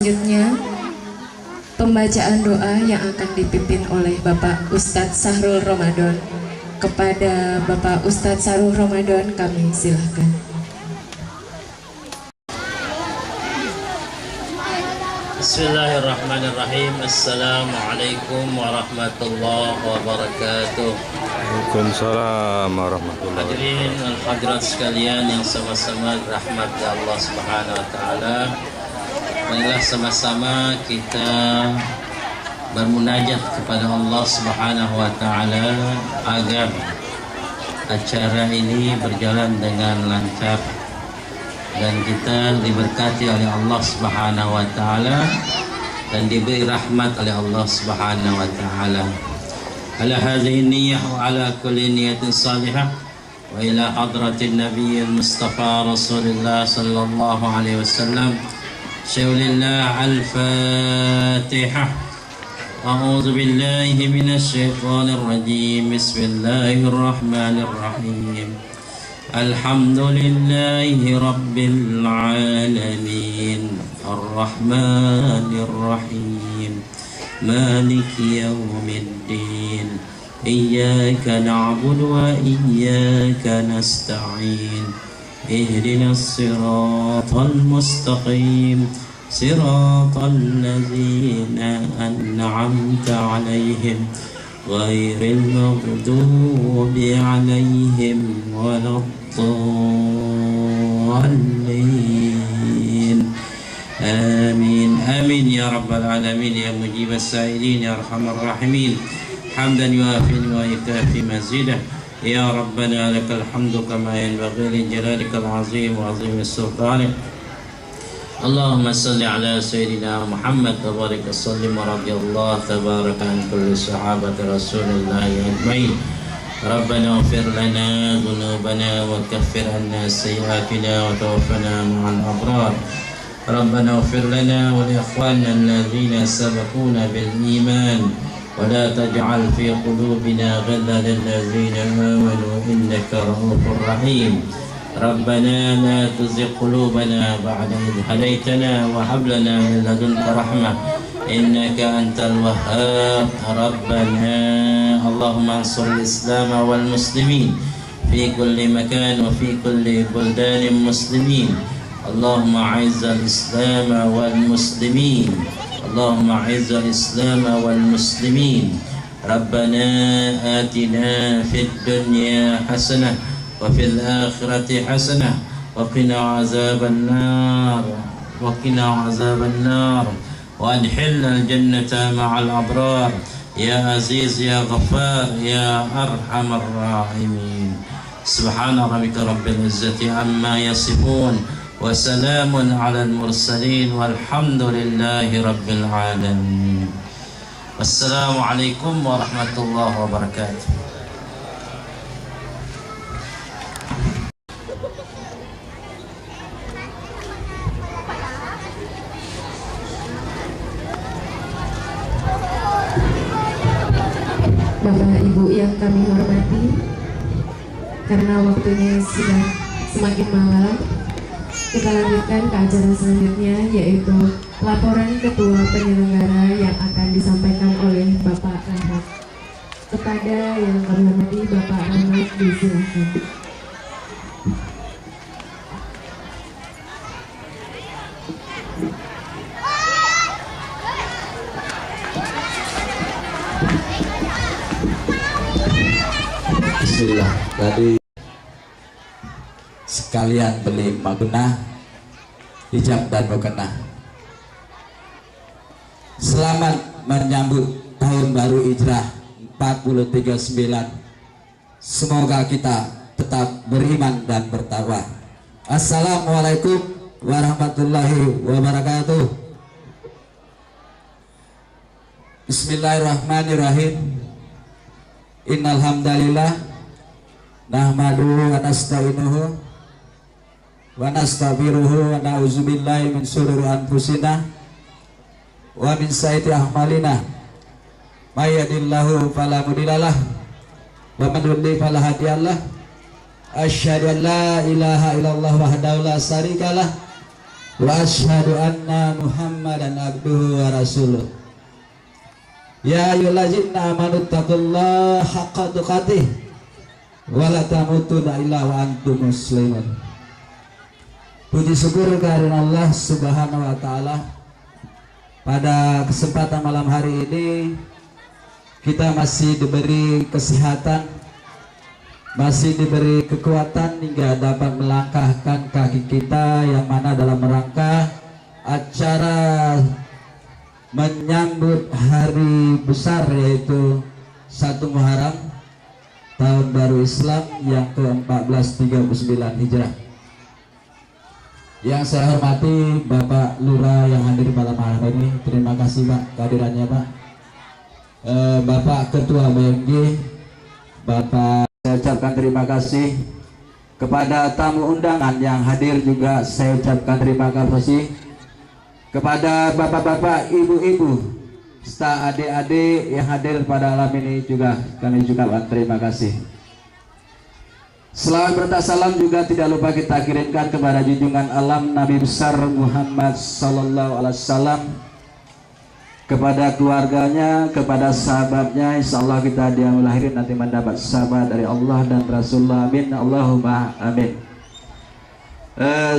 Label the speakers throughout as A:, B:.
A: Selanjutnya, pembacaan doa yang akan dipimpin oleh Bapak Ustadz Sahrul Ramadan. Kepada Bapak Ustadz Sahrul Ramadan kami silahkan.
B: Bismillahirrahmanirrahim. Assalamualaikum warahmatullahi wabarakatuh.
C: Waalaikumsalam warahmatullahi wabarakatuh.
B: Hadirin dan hadirat sekalian yang sama-sama dirahmati Allah Subhanahu wa taala. Marilah sama-sama kita bermunajat kepada Allah Subhanahu wa taala agar acara ini berjalan dengan lancar dan kita diberkati oleh Allah Subhanahu wa taala dan diberi rahmat oleh Allah Subhanahu wa taala. Ala hadhihi niyyah wa ala kulli niyatin salihah wa ila hadratin nabiyil mustafa Rasulullah sallallahu alaihi wasallam. Syaurillah al-Fatihah. A'udzu billahi minasy syaithanir rajim. Bismillahirrahmanirrahim. Alhamdulillahi rabbil alamin. Ar-Rahmanir Rahim. Maliki yaumiddin. Iyyaka na'budu wa iyyaka nasta'in. اهدنا الصراط المستقيم صراط الذين أنعمت عليهم غير المغضوب عليهم ولا الضالين آمين آمين يا رب العالمين يا مجيب السائلين يا أرحم الراحمين حمدا يوافي ويكافي مزيده يا ربنا لك الحمد كما ينبغي لجلالك العظيم وعظيم السلطان. اللهم صل على سيدنا محمد وبارك وسلم ورضي الله تبارك عن كل صحابة رسول الله أجمعين. ربنا اغفر لنا ذنوبنا وكفر عنا سيئاتنا وتوفنا مع الأبرار. ربنا اغفر لنا ولإخواننا الذين سبقونا بالإيمان ولا تجعل في قلوبنا غلا للذين آمنوا إنك رؤوف رحيم. ربنا لا تزغ قلوبنا بعد إذ هديتنا وهب لنا من لدنك رحمة إنك أنت الوهاب. ربنا اللهم انصر الإسلام والمسلمين في كل مكان وفي كل بلدان المسلمين. اللهم أعز الإسلام والمسلمين. اللهم أعز الإسلام والمسلمين. ربنا آتنا في الدنيا حسنة وفي الآخرة حسنة وقنا عذاب النار وأدخلنا الجنة مع الأبرار يا عزيز يا غفار يا أرحم الراحمين. سبحان ربك رب العزة عما يصفون وسلام على المرسلين والحمد لله رب العالمين. Wassalamualaikum warahmatullahi wabarakatuh.
A: Bapak Ibu yang kami hormati, karena waktunya sudah semakin malam, kita lanjutkan ke acara selanjutnya, yaitu laporan ketua penyelenggara yang akan disampaikan oleh Bapak Rahmat. Kepada yang kami hormati Bapak Rahmat disilahkan.
D: Bismillah. Tadi sekalian beli magunah, hijab dan mukena. Selamat menyambut tahun baru Hijrah 1439. Semoga kita tetap beriman dan bertakwa. Assalamualaikum warahmatullahi wabarakatuh. Bismillahirrahmanirrahim. Innal hamdalillah nahmaduhu wa nasta'inuhu wa nastaghfiruhu wa na'udzubillahi min shururi anfusina wa min sayyiati a'malina. May yahdihillahu fala mudhillalah wa man yudlil fala hadiyalah. Asyhadu an la ilaha illallah wahdahu la syarikalah wa asyhadu anna Muhammadan abduhu wa rasuluh. Ya ayyuhallazina amanu taqullaha haqqa tuqatih wa la tamutunna illa wa antum muslimun. Puji syukur kehadirat Allah Subhanahu wa taala. Pada kesempatan malam hari ini kita masih diberi kesehatan, masih diberi kekuatan hingga dapat melangkahkan kaki kita yang mana dalam rangka acara menyambut hari besar yaitu 1 Muharram tahun baru Islam yang ke-1439 Hijrah. Yang saya hormati Bapak Lurah yang hadir pada malam ini, terima kasih Pak kehadirannya Pak. Bapak Ketua BMG, Bapak, saya ucapkan terima kasih. Kepada tamu undangan yang hadir juga saya ucapkan terima kasih. Kepada bapak-bapak, ibu-ibu, serta adik-adik yang hadir pada malam ini juga kami ucapkan terima kasih. Selawat berta salam juga tidak lupa kita kirimkan kepada junjungan alam Nabi besar Muhammad sallallahu alaihi wasallam, kepada keluarganya, kepada sahabatnya. Insyaallah kita dia melahirin nanti mendapat sahabat dari Allah dan Rasulullah. Amin Allahumma amin.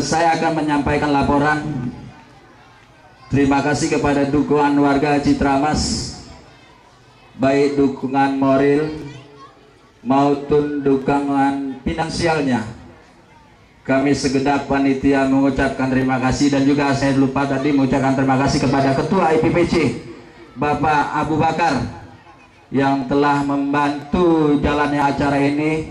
D: Saya akan menyampaikan laporan. Terima kasih kepada dukungan warga Citramas, baik dukungan moral maupun dukungan finansialnya. Kami segenap panitia mengucapkan terima kasih, dan juga saya lupa tadi mengucapkan terima kasih kepada Ketua IPPC Bapak Abu Bakar yang telah membantu jalannya acara ini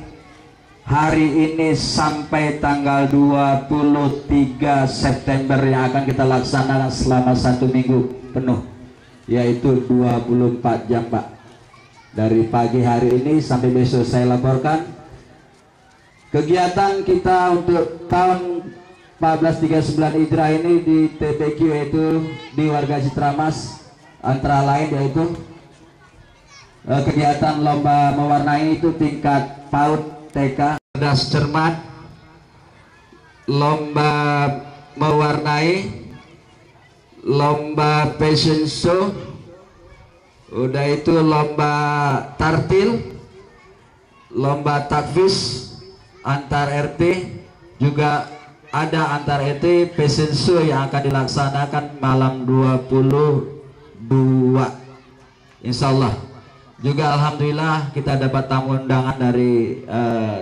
D: hari ini sampai tanggal 23 September yang akan kita laksanakan selama 1 minggu penuh, yaitu 24 jam Pak. Dari pagi hari ini sampai besok saya laporkan kegiatan kita untuk tahun 1439 Hijrah ini di TPQ, yaitu di warga Citramas, antara lain yaitu kegiatan lomba mewarnai itu tingkat PAUD TK, cerdas cermat, lomba mewarnai, lomba fashion show, udah itu lomba tartil, lomba takvis antar RT, juga ada antar RT fashion show yang akan dilaksanakan malam 22 insyaallah. Juga alhamdulillah kita dapat tamu undangan dari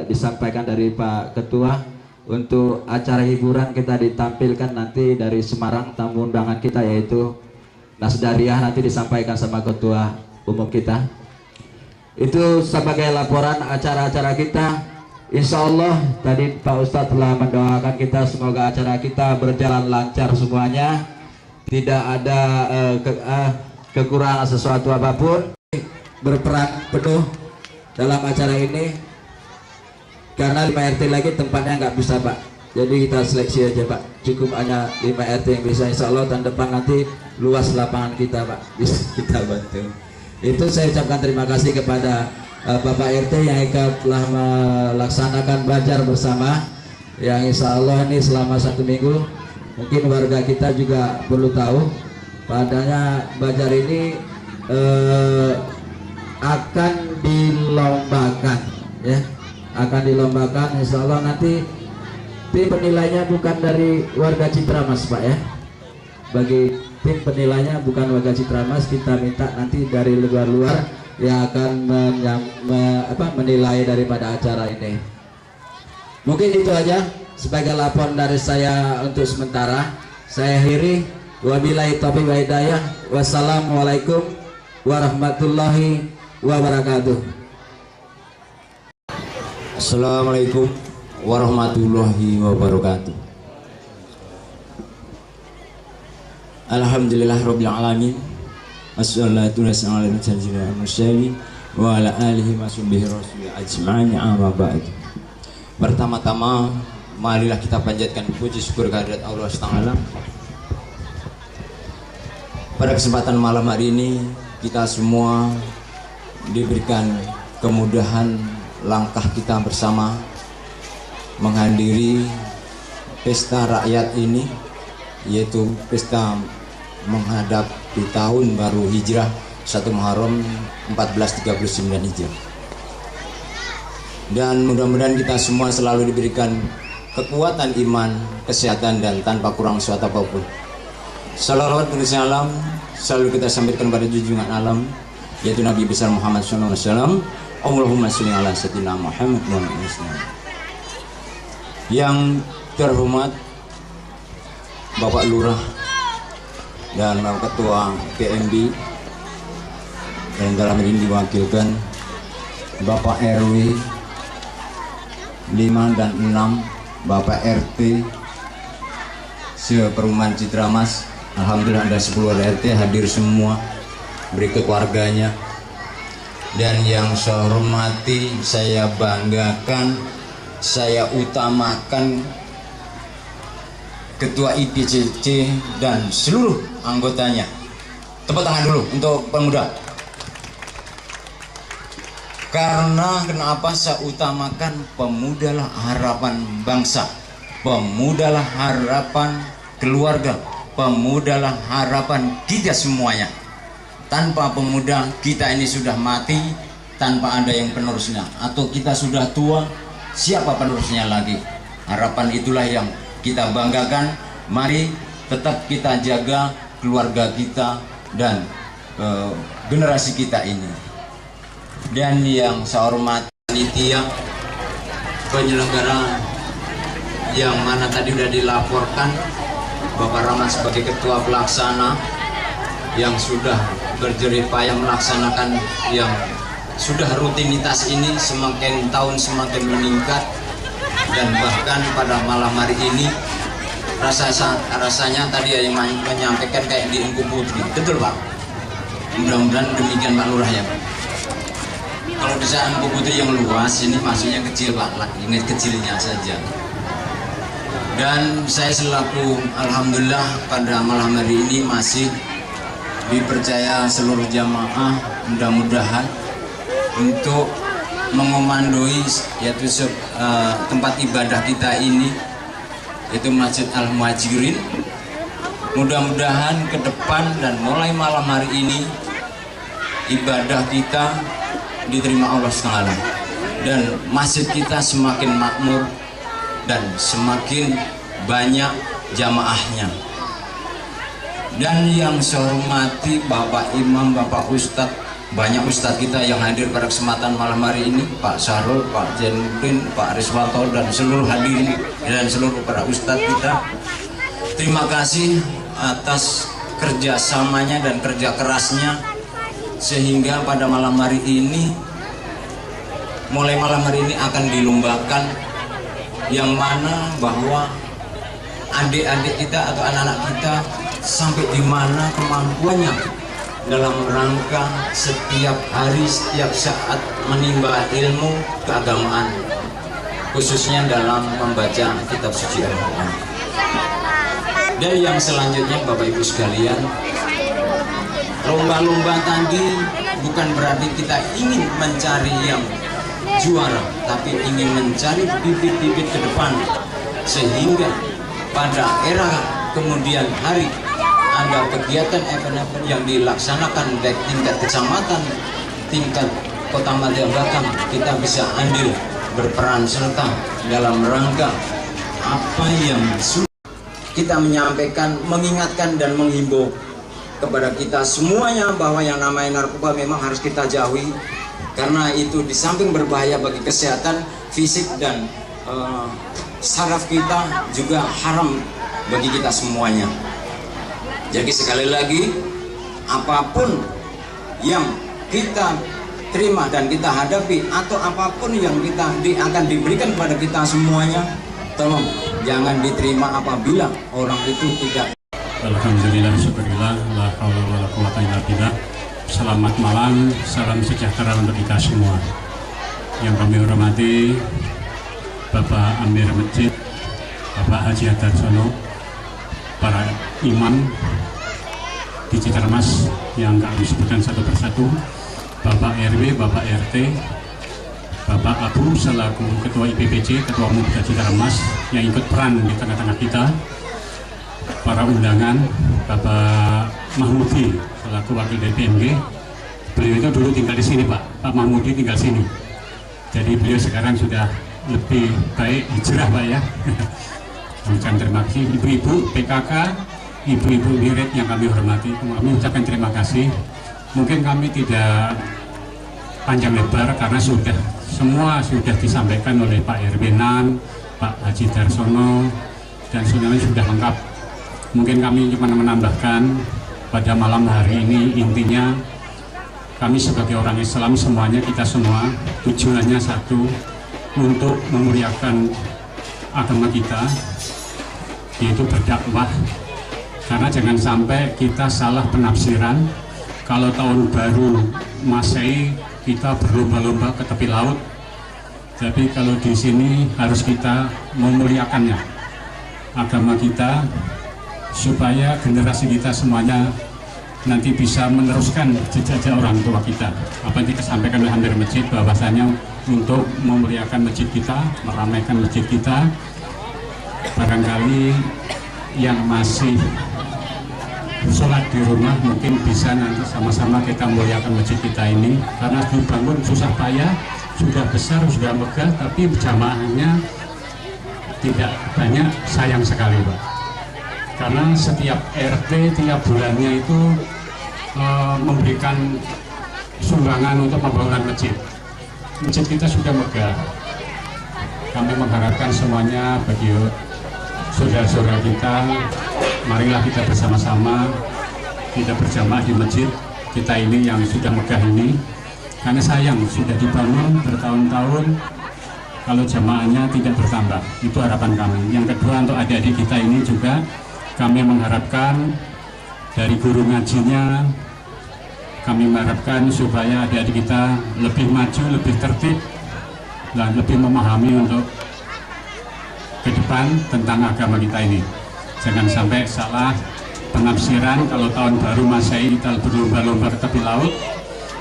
D: disampaikan dari Pak Ketua untuk acara hiburan. Kita ditampilkan nanti dari Semarang tamu undangan kita, yaitu Nasdariah, nanti disampaikan sama Ketua Umum kita. Itu sebagai laporan acara-acara kita. Insya Allah tadi Pak Ustadz telah mendoakan kita, semoga acara kita berjalan lancar semuanya, tidak ada kekurangan sesuatu apapun. Berperan penuh dalam acara ini karena 5 RT lagi tempatnya nggak bisa Pak, jadi kita seleksi aja Pak, cukup hanya 5 RT yang bisa. Insya Allah tahun depan nanti luas lapangan kita Pak, bisa kita bantu. Itu saya ucapkan terima kasih kepada Bapak RT yang telah melaksanakan belajar bersama, yang insya Allah ini selama 1 minggu. Mungkin warga kita juga perlu tahu padanya belajar ini akan dilombakan ya, akan dilombakan. Insya Allah nanti tim penilainya bukan dari warga Citramas Pak ya, bagi tim penilainya bukan warga Citramas, kita minta nanti dari luar-luar yang akan menilai daripada acara ini. Mungkin itu aja sebagai laporan dari saya untuk sementara. Saya akhiri, wabillahi taufiq wa hidayah. Wassalamualaikum warahmatullahi wabarakatuh.
E: Assalamualaikum warahmatullahi wabarakatuh. Alhamdulillah rabbil alamin. Wassalatu wassalamu ala sayyidina Muhammad wa ala alihi washabihi rasul ajma'in, amma ba'd. Pertama-tama marilah kita panjatkan puji syukur kehadirat Allah Ta'ala. Pada kesempatan malam hari ini kita semua diberikan kemudahan langkah kita bersama menghadiri pesta rakyat ini, yaitu pesta menghadap di tahun baru Hijrah 1 Muharram 1439 Hijrah. Dan mudah-mudahan kita semua selalu diberikan kekuatan iman, kesehatan, dan tanpa kurang suatu apapun. Salawat dan salam selalu kita sampaikan pada junjungan alam, yaitu Nabi besar Muhammad SAW. Allahumma sholli ala sayyidina Muhammad wa ala alihi wasallam. Yang terhormat Bapak Lurah dan Bapak Ketua PMB, dan dalam ini diwakilkan Bapak RW 5 dan 6, Bapak RT seperumahan Citramas. Alhamdulillah ada 10 RT hadir semua, berikut keluarganya. Dan yang saya hormati, saya banggakan, saya utamakan Ketua IPCC dan seluruh anggotanya. Tepuk tangan dulu untuk pemuda. Karena kenapa saya utamakan? Pemudalah harapan bangsa, pemudalah harapan keluarga, pemudalah harapan kita semuanya. Tanpa pemuda kita ini sudah mati, tanpa ada yang penerusnya, atau kita sudah tua, siapa penerusnya lagi? Harapan itulah yang kita banggakan. Mari tetap kita jaga keluarga kita dan generasi kita ini. Dan yang saya hormati panitia penyelenggara, yang mana tadi sudah dilaporkan Bapak Rahmat sebagai ketua pelaksana yang sudah berjerih payah melaksanakan, yang sudah rutinitas ini semakin tahun semakin meningkat. Dan bahkan pada malam hari ini rasanya tadi yang menyampaikan kayak di Engku Putri, betul Pak? Mudah-mudahan demikian Pak Lurah ya Pak. Kalau di sana Engku Putri yang luas, ini maksudnya kecil Pak, ingat kecilnya saja. Dan saya selaku alhamdulillah pada malam hari ini masih dipercaya seluruh jamaah, mudah-mudahan untuk mengomandoi yaitu tempat ibadah kita ini, yaitu Masjid Al-Muhajirin. Mudah-mudahan ke depan dan mulai malam hari ini ibadah kita diterima Allah SWT, dan masjid kita semakin makmur dan semakin banyak jamaahnya. Dan yang saya hormati Bapak Imam, Bapak Ustadz, banyak Ustadz kita yang hadir pada kesempatan malam hari ini, Pak Sahrul, Pak Jainuddin, Pak Riswanto, dan seluruh hadirin dan seluruh para Ustadz kita. Terima kasih atas kerjasamanya dan kerja kerasnya, sehingga pada malam hari ini, mulai malam hari ini akan dilombakan, yang mana bahwa adik-adik kita atau anak-anak kita sampai di mana kemampuannya dalam rangka setiap hari, setiap saat menimba ilmu keagamaan, khususnya dalam membaca kitab suci Al-Quran. Dan yang selanjutnya Bapak Ibu sekalian, lomba-lomba tadi bukan berarti kita ingin mencari yang juara, tapi ingin mencari bibit-bibit ke depan, sehingga pada era kemudian hari ada kegiatan event-event yang dilaksanakan baik tingkat kecamatan tingkat Kota Madya Batam kita bisa andil berperan serta dalam rangka apa yang sudah kita menyampaikan, mengingatkan dan menghimbau kepada kita semuanya bahwa yang namanya narkoba memang harus kita jauhi, karena itu di samping berbahaya bagi kesehatan fisik dan saraf kita, juga haram bagi kita semuanya. Jadi sekali lagi, apapun yang kita terima dan kita hadapi, atau apapun yang akan diberikan kepada kita semuanya, tolong jangan diterima apabila orang itu tidak.
F: Alhamdulillah, syukurillah, la haula wala quwata illa billah. Selamat malam, salam sejahtera untuk kita semua. Yang kami hormati Bapak Amir Masjid, Bapak Haji Darsono, para imam di Citarmas yang kami sebutkan satu persatu, Bapak RW, Bapak RT, Bapak Abu selaku Ketua IPPC, Ketua Umum Citarmas yang ikut peran di tengah-tengah kita, para undangan, Bapak Mahmudi selaku Wakil dari PMG. Beliau itu dulu tinggal di sini, Pak Mahmudi tinggal sini. Jadi beliau sekarang sudah lebih baik hijrah, Pak ya. Ucapkan terima kasih ibu-ibu PKK, ibu-ibu wirid yang kami hormati. Kami ucapkan terima kasih. Mungkin kami tidak panjang lebar karena semua sudah disampaikan oleh Pak Erwinan, Pak Haji Darsono, dan semuanya sudah lengkap. Mungkin kami cuma menambahkan pada malam hari ini, intinya kami sebagai orang Islam semuanya, kita semua tujuannya satu, untuk memuliakan agama kita, yaitu berdakwah. Karena jangan sampai kita salah penafsiran. Kalau tahun baru Masehi kita berlomba-lomba ke tepi laut, tapi kalau di sini harus kita memuliakannya, agama kita, supaya generasi kita semuanya nanti bisa meneruskan jejak orang tua kita. Apa yang kita sampaikan oleh Amir Masjid, bahwasanya untuk memuliakan masjid kita, meramaikan masjid kita, barangkali yang masih sholat di rumah mungkin bisa nanti sama-sama kita memuliakan masjid kita ini, karena dibangun susah payah, sudah besar, sudah megah, tapi jamaahnya tidak banyak. Sayang sekali, Pak, karena setiap RT tiap bulannya itu memberikan sumbangan untuk pembangunan masjid. Masjid kita sudah megah. Kami mengharapkan semuanya bagi saudara-saudara kita, marilah kita bersama-sama, kita berjamaah di masjid kita ini yang sudah megah ini, karena sayang sudah dibangun bertahun-tahun kalau jamaahnya tidak bertambah. Itu harapan kami. Yang kedua, untuk adik-adik kita ini juga kami mengharapkan dari guru ngajinya, kami mengharapkan supaya adik-adik kita lebih maju, lebih tertib, dan lebih memahami untuk ke depan tentang agama kita ini. Jangan sampai salah penafsiran. Kalau tahun baru Masehi kita berlomba-lomba ke tepi laut,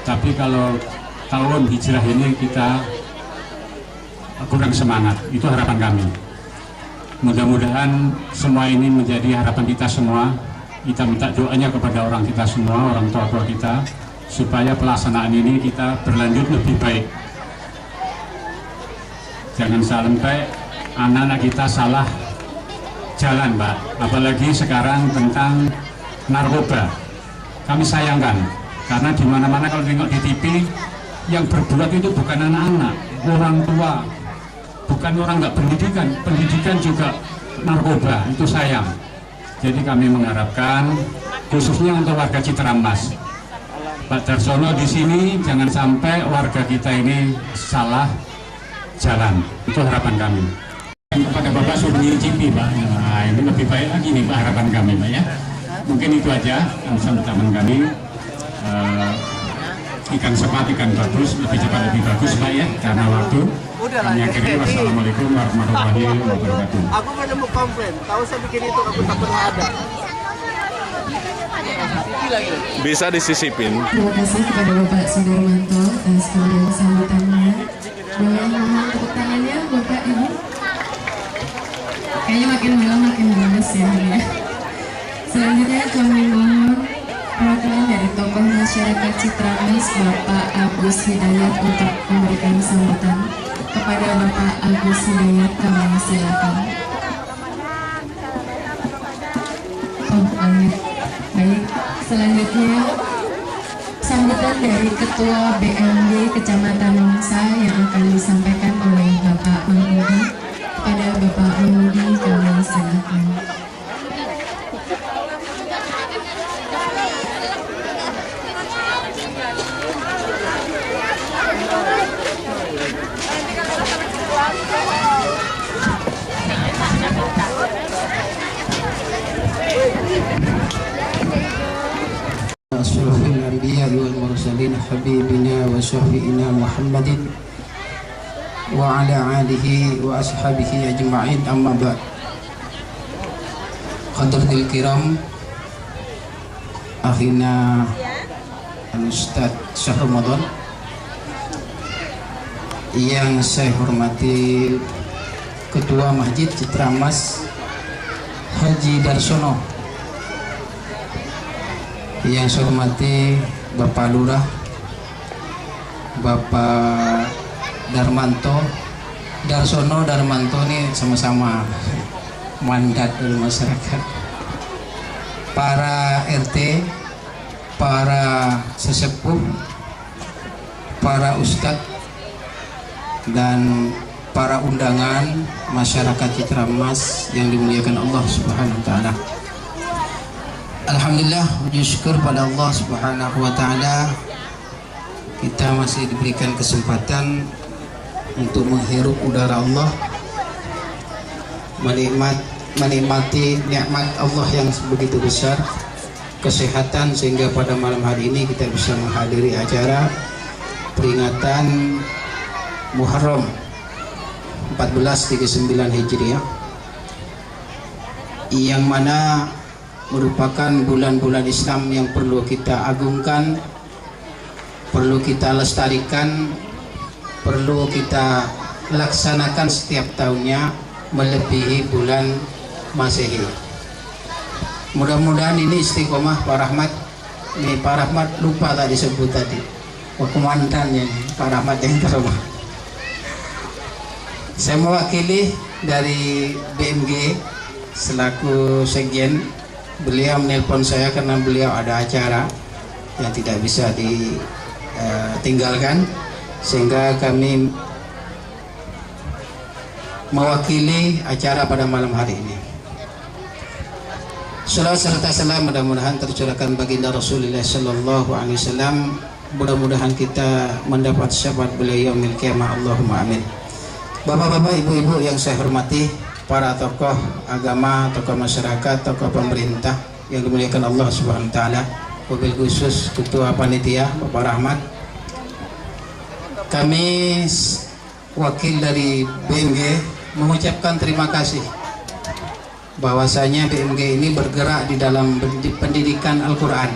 F: tapi kalau tahun hijrah ini kita kurang semangat. Itu harapan kami. Mudah-mudahan semua ini menjadi harapan kita semua. Kita minta doanya kepada orang kita semua, orang tua-tua kita, supaya pelaksanaan ini kita berlanjut lebih baik. Jangan sampai anak-anak kita salah jalan, Pak. Apalagi sekarang tentang narkoba. Kami sayangkan, karena di mana-mana kalau tengok di TV, yang berbuat itu bukan anak-anak, orang tua, bukan orang nggak pendidikan. Pendidikan juga narkoba, itu sayang. Jadi kami mengharapkan khususnya untuk warga Citarmas, Pak Darsono di sini jangan sampai warga kita ini salah jalan. Itu harapan kami. Kepada Bapak suruh nyicipi, Pak. Nah, ini lebih baik lagi nih, Pak, harapan kami, Pak ya. Mungkin itu aja teman kami. Ikan sepat, ikan bagus, lebih cepat lebih bagus, Pak ya, karena waktu. Kami akhiri, wassalamualaikum warahmatullahi wabarakatuh.
G: Aku menemukan komplain, tahu saya bikin itu aku tak pernah ada.
C: Bisa disisipin.
A: Terima kasih kepada Bapak Sudarmanto atas kemudian sambutannya. Mohon tepuk tangannya Bapak Ibu. Kayaknya makin malam makin bagus ya. Selanjutnya kami mohon perwakilan dari tokoh masyarakat Citramas, Bapak Agus Hidayat, untuk memberikan sambutan. Kepada Bapak Agus Hidayat kami silakan. Oh, baik. Selanjutnya sambutan dari Ketua BMG Kecamatan Nongsa yang akan disampaikan oleh Bapak Mahmudi. Pada Bapak Mahmudi kami silakan.
H: Asrafil anbiya wal mursalin habibina wa syafi'ina Muhammadin wa ala alihi wa ashabihi ajma'in, amma ba'd. Hadratil kiram, akhina al-Ustaz Syahr Ramadan, yang saya hormati Ketua Masjid Citramas Haji Darsono, yang saya hormati Bapak Lurah, Bapak Darsono Darmanto, ini sama-sama mandat dari masyarakat, para RT, para sesepuh, para ustadz, dan para undangan masyarakat Citramas yang dimuliakan Allah Subhanahu wa Ta'ala. Alhamdulillah, puji syukur pada Allah Subhanahu wa Ta'ala, kita masih diberikan kesempatan untuk menghirup udara Allah, menikmati nikmat Allah yang begitu besar, kesehatan, sehingga pada malam hari ini kita bisa menghadiri acara peringatan Muharram 1439 Hijriah, yang mana merupakan bulan-bulan Islam yang perlu kita agungkan, perlu kita lestarikan, perlu kita laksanakan setiap tahunnya melebihi bulan Masehi. Mudah-mudahan ini istiqomah Pak Rahmat. Ini Pak Rahmat lupa tadi sebut tadi, komandannya Pak Rahmat yang terhormat. Saya mewakili dari BMG selaku sekjen. Beliau menelpon saya karena beliau ada acara yang tidak bisa ditinggalkan, sehingga kami mewakili acara pada malam hari ini. Salawat serta salam mudah-mudahan tercurahkan baginda Rasulullah Sallallahu Alaihi Wasallam. Mudah-mudahan kita mendapat syafaat beliau yaumil qiyamah. Allahumma amin. Bapak-bapak, ibu-ibu yang saya hormati, para tokoh agama, tokoh masyarakat, tokoh pemerintah yang dimuliakan Allah Subhanahu wa Ta'ala, wabil khusus Ketua Panitia Bapak Rahmat, kami wakil dari BMG mengucapkan terima kasih bahwasanya BMG ini bergerak di dalam pendidikan Al-Quran,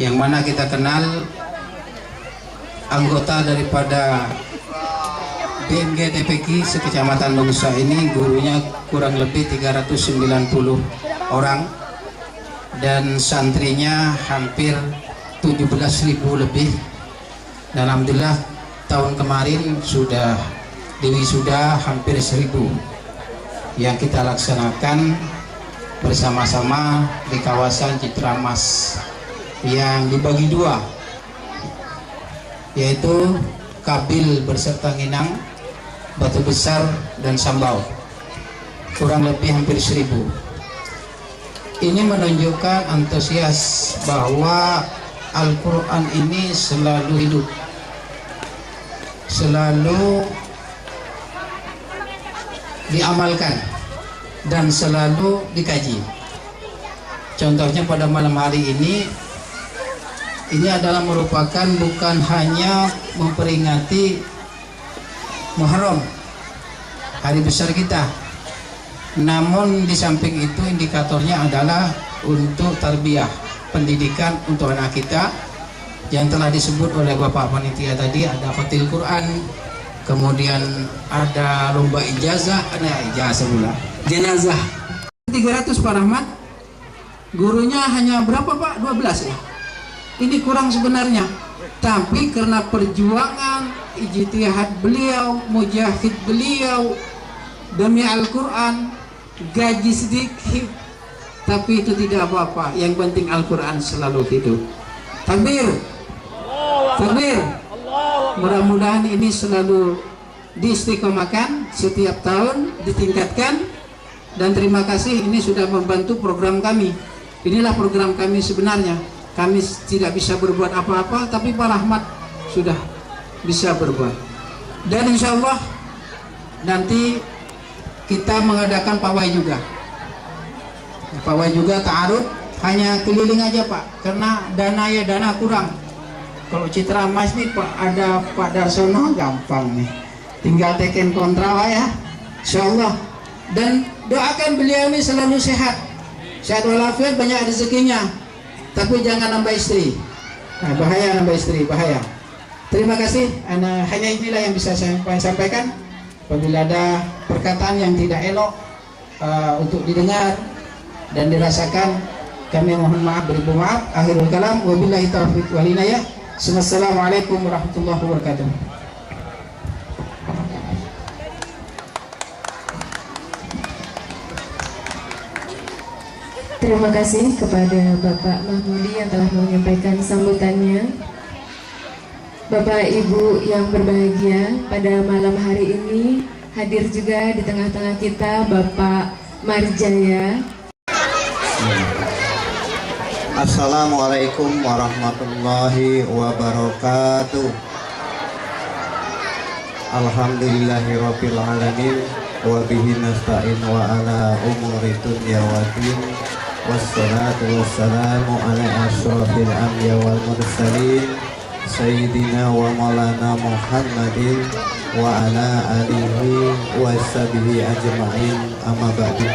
H: yang mana kita kenal anggota daripada BMG TPQ sekecamatan Nongsa ini gurunya kurang lebih 390 orang dan santrinya hampir 17.000 lebih. Dan alhamdulillah tahun kemarin sudah diwisuda hampir 1.000 yang kita laksanakan bersama-sama di kawasan Citramas, yang dibagi dua, yaitu Kabil berserta Nginang, Batu Besar dan Sambau, kurang lebih hampir 1.000. Ini menunjukkan antusias bahwa Al-Quran ini selalu hidup, selalu diamalkan dan selalu dikaji. Contohnya pada malam hari ini adalah merupakan bukan hanya memperingati Muharram, hari besar kita, namun di samping itu indikatornya adalah untuk tarbiyah, pendidikan untuk anak kita, yang telah disebut oleh Bapak Panitia tadi. Ada khatil Quran, kemudian ada lomba ijazah, ada ijazah pula, jenazah 300 Pak Rahmat, Gurunya hanya berapa Pak? 12 ya. Ini kurang sebenarnya. Tapi karena perjuangan, ijtihad beliau, mujahid beliau demi Al-Quran, gaji sedikit, tapi itu tidak apa-apa. Yang penting Al-Quran selalu hidup. Takbir, takbir. Mudah-mudahan ini selalu diistiqomahkan, setiap tahun ditingkatkan. Dan terima kasih, ini sudah membantu program kami. Inilah program kami sebenarnya. Kami tidak bisa berbuat apa-apa, tapi Pak Rahmat sudah bisa berbuat. Dan insya Allah nanti kita mengadakan pawai juga. Pawai juga ta'aruf, hanya keliling aja Pak, karena dana kurang. Kalau Citra Mas nih Pak, ada Pak Darsono, gampang nih, tinggal teken kontra Pak ya, insya Allah. Dan doakan beliau ini selalu sehat walafiat, banyak rezekinya. Tapi jangan nambah istri. Nah, bahaya nambah istri, bahaya. Terima kasih. Hanya inilah yang bisa saya sampaikan. Apabila ada perkataan yang tidak elok untuk didengar dan dirasakan, kami mohon maaf, beribu maaf. Akhirul kalam, wabillahi taufiq wal hidayah. Assalamualaikum warahmatullahi wabarakatuh.
A: Terima kasih kepada Bapak Mahmudi yang telah menyampaikan sambutannya. Bapak Ibu yang berbahagia, pada malam hari ini hadir juga di tengah-tengah kita Bapak Marjaya.
I: Assalamualaikum warahmatullahi wabarakatuh. Alhamdulillahirabbil alamin wa bihi nasta'in wa ala umuri dunya waddin. Wassalatu wassalamu ala asyrafil anbiya wal mursalin sayyidina wa maulana Muhammadin wa ala alihi wa sahbihi ajma'in, amma ba'du.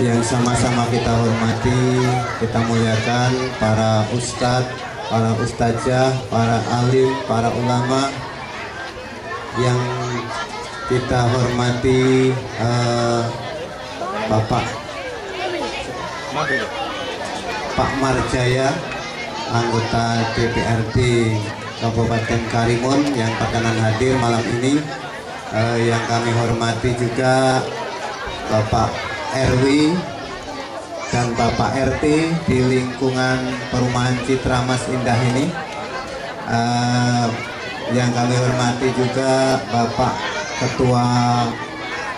I: Yang sama-sama kita hormati, kita muliakan para ustadz, para ustazah, para alim, para ulama yang kita hormati, Pak Marjaya, anggota DPRD Kabupaten Karimun yang berkenan hadir malam ini. Yang kami hormati juga Bapak RW dan Bapak RT di lingkungan perumahan Citra Mas Indah ini. Yang kami hormati juga Bapak Ketua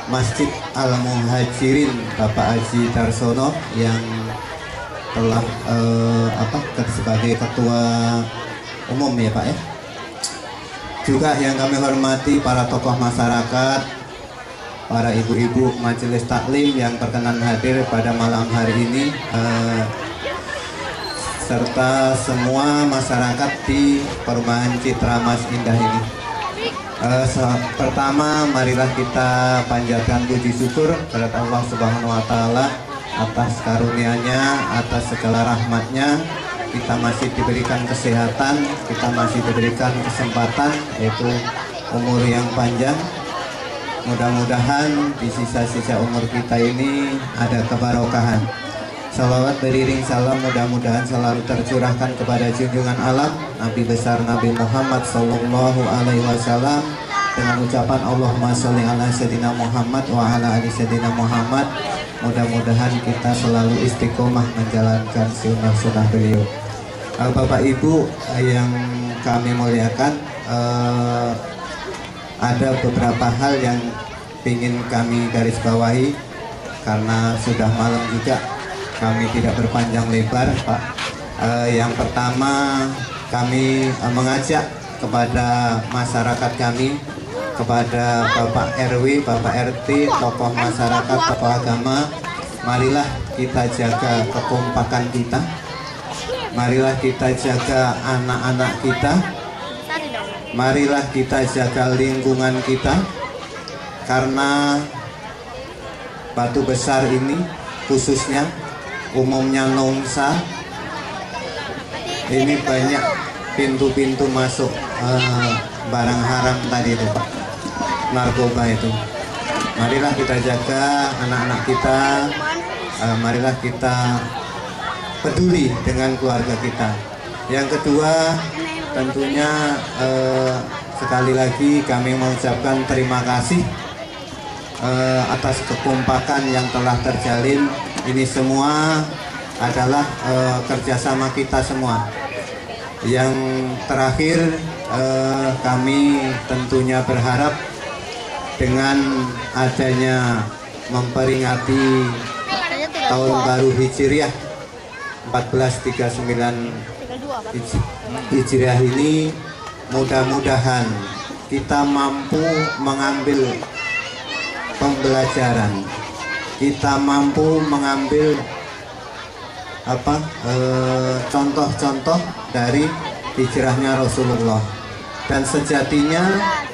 I: Masjid Al-Muhajirin, Bapak Haji Darsono, yang telah sebagai ketua umum ya Pak ya. Juga yang kami hormati para tokoh masyarakat, para ibu-ibu majelis taklim yang berkenan hadir pada malam hari ini, serta semua masyarakat di perumahan Citra Mas Indah ini. Pertama, marilah kita panjatkan puji syukur kepada Allah Subhanahu wa Ta'ala atas karunia-Nya, atas segala rahmat-Nya. Kita masih diberikan kesehatan, kita masih diberikan kesempatan, yaitu umur yang panjang. Mudah-mudahan di sisa-sisa umur kita ini ada kebarokahan. Salawat beriring salam mudah-mudahan selalu tercurahkan kepada junjungan alam Nabi besar Nabi Muhammad Sallallahu Alaihi Wasallam, dengan ucapan Allahumma sholli ala sayyidina Muhammad wa ala ali sayyidina Muhammad. Mudah-mudahan kita selalu istiqomah menjalankan sunnah-sunnah beliau. Bapak Ibu yang kami muliakan, ada beberapa hal yang ingin kami garis bawahi karena sudah malam juga. Kami tidak berpanjang lebar, Pak. Yang pertama, kami mengajak kepada masyarakat kami, kepada Bapak RW, Bapak RT, tokoh masyarakat, tokoh agama, marilah kita jaga kekompakan kita, marilah kita jaga anak-anak kita, marilah kita jaga lingkungan kita, karena Batu Besar ini khususnya, umumnya Nongsa, ini banyak pintu-pintu masuk barang haram tadi itu Pak, narkoba itu. Marilah kita jaga anak-anak kita marilah kita peduli dengan keluarga kita. Yang kedua, tentunya sekali lagi kami mengucapkan terima kasih atas kekompakan yang telah terjalin. Ini semua adalah kerjasama kita semua. Yang terakhir, kami tentunya berharap dengan adanya memperingati tahun baru Hijriah 1439 Hijriah ini, mudah-mudahan kita mampu mengambil pembelajaran, kita mampu mengambil contoh-contoh dari hijrahnya Rasulullah. Dan sejatinya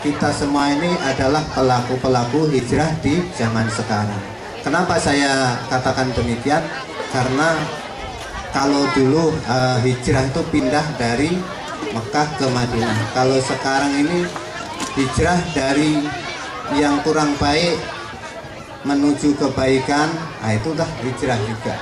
I: kita semua ini adalah pelaku-pelaku hijrah di zaman sekarang. Kenapa saya katakan demikian? Karena kalau dulu hijrah itu pindah dari Mekah ke Madinah. Kalau sekarang ini hijrah dari yang kurang baik menuju kebaikan, itu udah hijrah juga.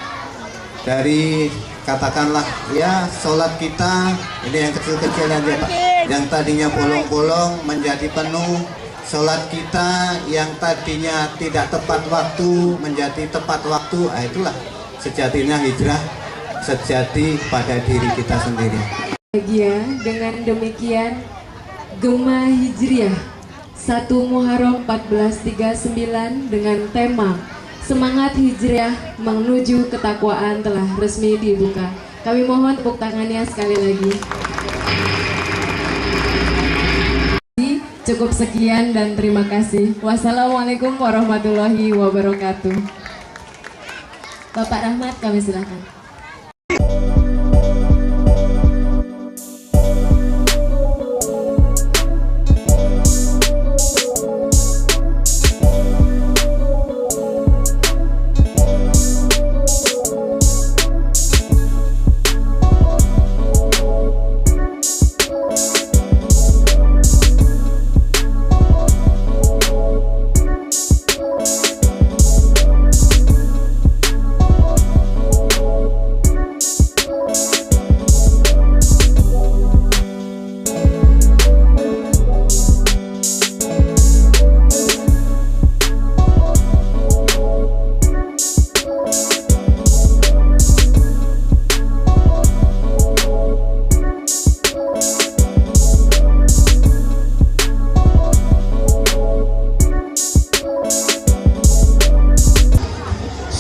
I: Dari katakanlah ya sholat kita ini yang kecil-kecil aja Pak, yang tadinya bolong-bolong menjadi penuh. Sholat kita yang tadinya tidak tepat waktu menjadi tepat waktu, itulah sejatinya hijrah sejati pada diri kita sendiri.
A: Bahagia dengan demikian Gema Hijriah 1 Muharram 1439 dengan tema Semangat Hijriah Menuju Ketakwaan telah resmi dibuka. Kami mohon tepuk tangannya sekali lagi. Cukup sekian dan terima kasih. Wassalamualaikum warahmatullahi wabarakatuh. Bapak Rahmat, kami silakan.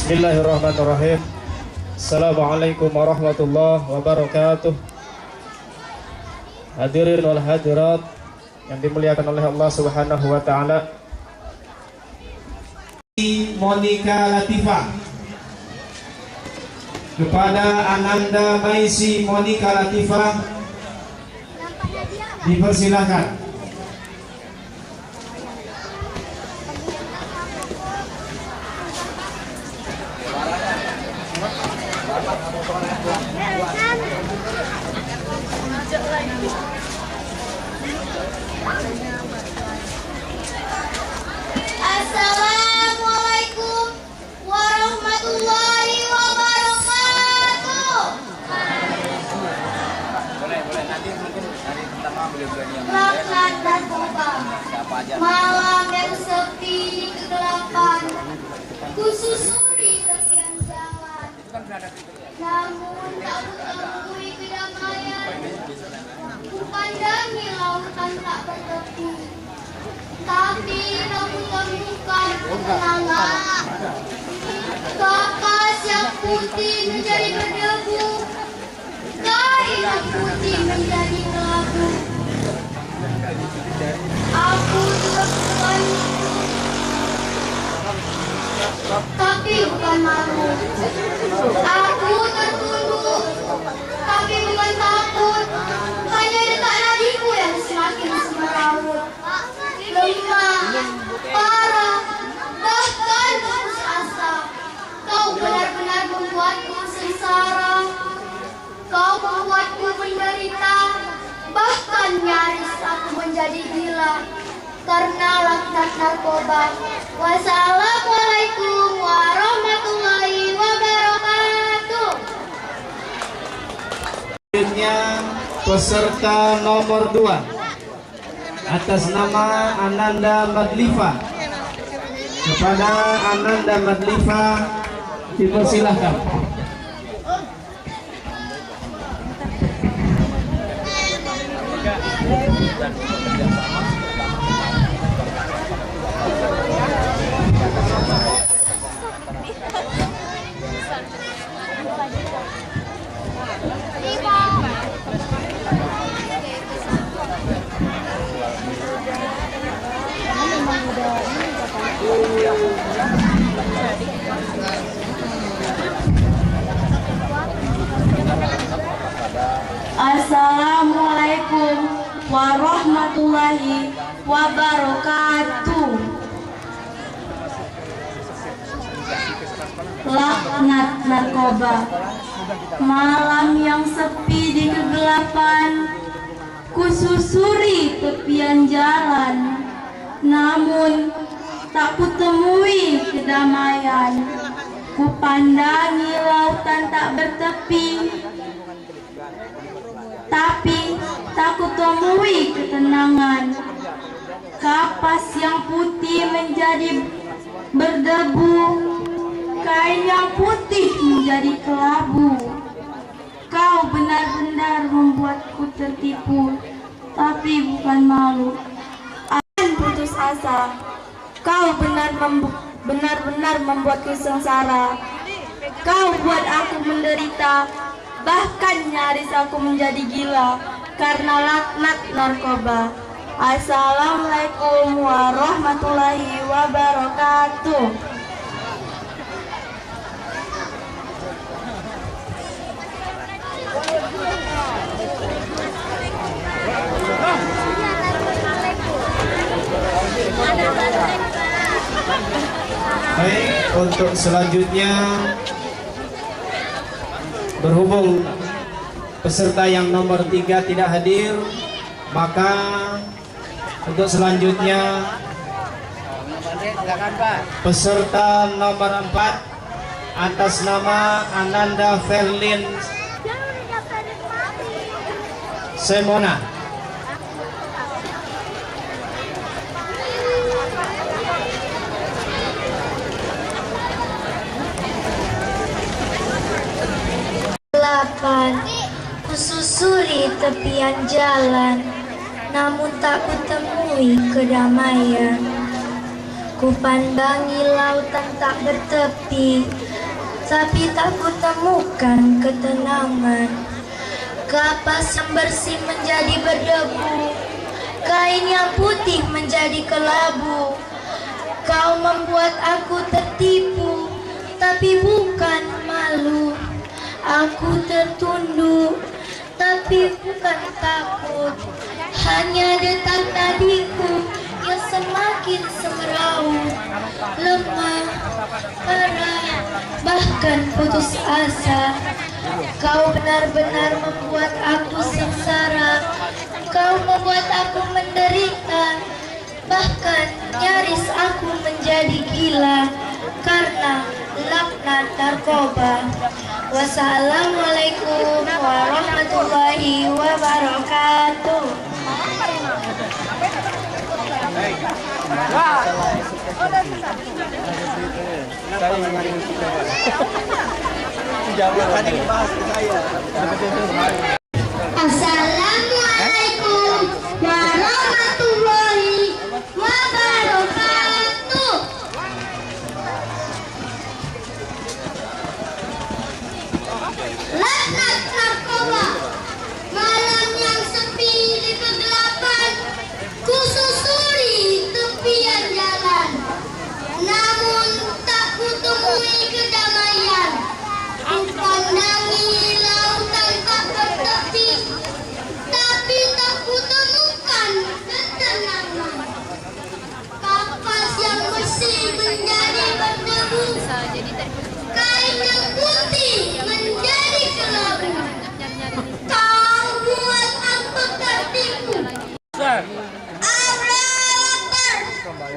J: Bismillahirrahmanirrahim. Assalamualaikum warahmatullahi wabarakatuh. Hadirin wal hadirat yang dimuliakan oleh Allah Subhanahu wa taala. Monica Latifah, kepada Ananda Maisi Monica Latifah dipersilakan.
K: Assalamualaikum warahmatullahi wabarakatuh.
E: Nanti mungkin hari pertama beliau-beliau yang
K: Laknat dan Tuba, malam yang sepi di kegelapan, kususuri tepian jalan. Namun tak kutemui kedamaian, kupandangi lautan tak bertepi. Tapi aku temukan ketenangan. Kapas yang putih menjadi berdebu, kain yang putih menjadi kelabu. Aku terkesan, tapi bukan malu. Aku tertunduk, tapi bukan takut. Hanya detak nadiku yang semakin semeraut. Lemah, parah, bahkan putus asa. Kau benar-benar membuatku sengsara. Kau membuatku menderita, bahkan nyaris aku menjadi gila karena laknat narkoba. Wassalamualaikum warahmatullahi wabarakatuh.
J: peserta nomor 2 atas nama Ananda Madlifa. Kepada Ananda Madlifa dipersilahkan.
K: Assalamualaikum warahmatullahi wabarakatuh. Laknat narkoba, malam yang sepi di kegelapan, kususuri tepian jalan, namun tak kutemui kedamaian. Kupandangi lautan tak bertepi, tapi tak kutemui ketenangan. Kapas yang putih menjadi berdebu, kain yang putih menjadi kelabu. Kau benar-benar membuatku tertipu, tapi bukan malu. Akan putus asa, kau benar-benar membuatku sengsara. Kau buat aku menderita, bahkan nyaris aku menjadi gila karena laknat narkoba. Assalamualaikum warahmatullahi wabarakatuh.
J: Baik, untuk selanjutnya, berhubung peserta yang nomor 3 tidak hadir, maka untuk selanjutnya peserta nomor 4 atas nama Ananda Verlin Semona.
K: Kususuri tepian jalan, namun tak kutemui kedamaian. Kupandangi lautan tak bertepi, tapi tak kutemukan ketenangan. Kapas yang bersih menjadi berdebu, kain yang putih menjadi kelabu. Kau membuat aku tertipu, tapi bukan malu. Aku tertunduk, tapi bukan takut. Hanya detak nadiku yang semakin semeraut, lemah, parah, bahkan putus asa. Kau benar-benar membuat aku sengsara. Kau membuat aku menderita, bahkan nyaris aku menjadi gila karena laknat narkoba. Wassalamualaikum warahmatullahi wabarakatuh. Assalamualaikum warahmatullahi wabarakatuh. Laknat narkoba, malam yang sepi di kegelapan, kususuri tepian jalan, namun tak kutemui kedamaian. Kupandangi lautan tak bertepi, tapi tak kutemukan ketenangan. Kapas yang bersih menjadi berdebu, kain yang putih menjadi kelabu. Kau buat aku tertipu. Allahu Akbar,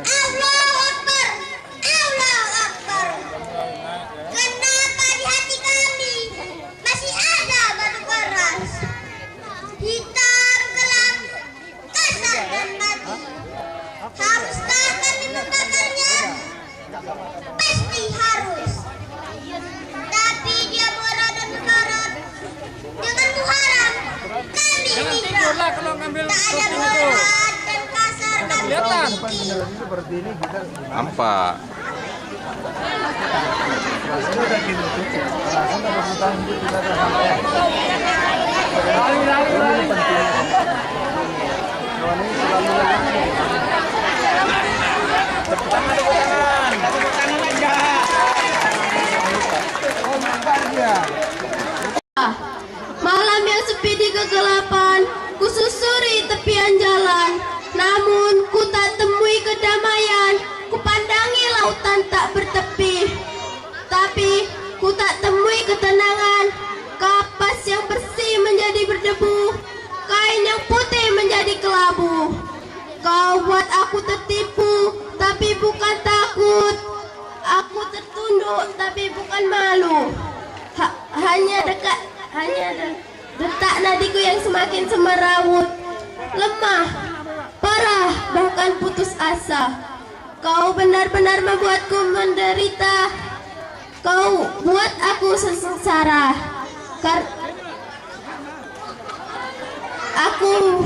K: Allahu Akbar, Allahu Akbar. Kenapa di hati kami masih ada batu keras? Kita
C: Nampak.
K: Malam yang sepi di kegelapan, ku susuri tepian jalan. Namun ku tak temui kedamaian, ku pandangi lautan tak bertepi. Tapi ku tak temui ketenangan, kapas yang bersih menjadi berdebu, kain yang putih menjadi kelabu. Kau buat aku tertipu, tapi bukan takut. Aku tertunduk, tapi bukan malu. Hanya detak nadiku yang semakin semerawut, lemah, parah, bahkan putus asa. Kau benar-benar membuatku menderita. Kau buat aku sengsara. Aku